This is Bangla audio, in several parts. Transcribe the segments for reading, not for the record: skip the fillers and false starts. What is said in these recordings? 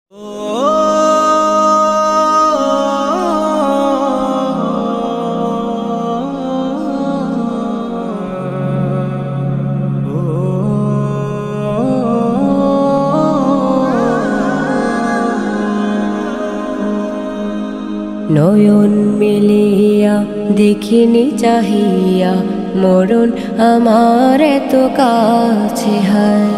নয়ন মিলিয়া দেখিনি চাহিয়া মরণ আমার এত কাছে হায়।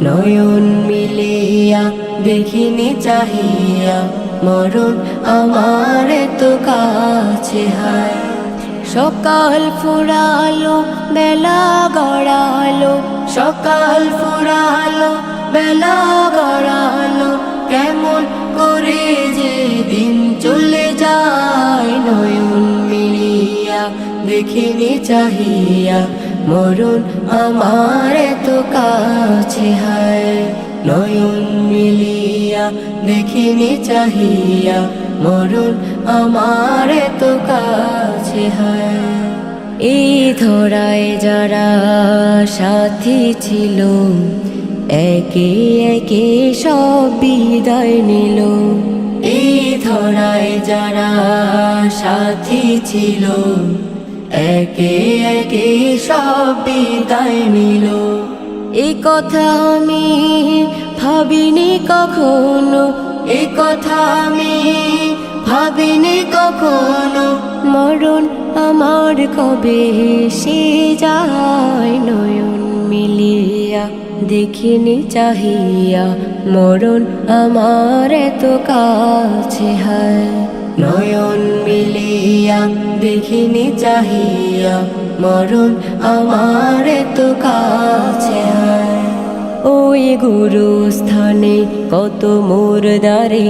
নয়ন মিলিয়া দেখিনি চাহিয়া মরণ আমার এত কাছে হায়। সকাল ফুরালো বেলা গড়ালো, সকাল ফুরালো বেলা গড়ালো, কেমন করে যে দিন চলে যায়। নয়ন মিলিয়া দেখিনি চাহিয়া মরণ আমার এত কাছে হায়। নয়ন মিলিয়া দেখিনি চাহিয়া মরণ আমার এত কাছে হায়। এই ধরায় যারা সাথী ছিল, একে একে সব বিদায় নিল। এই ধরায় যারা সাথী ছিল, একে একে সব বিদায় নিল। এই কথা আমি ভাবিনি কখনো, এই কথা আমি ভাবিনি কখনো, মরণ আমার কবে সে যায়। নয়ন মিলিয়া দেখিনি চাহিয়া মরণ আমার এত কাছে হায়। নয়ন মিলিয়া দেখিনি চাহিয়া মরণ আমার এত কাছে হায়। ওই গুরুস্থানে কত মোর দ্বারে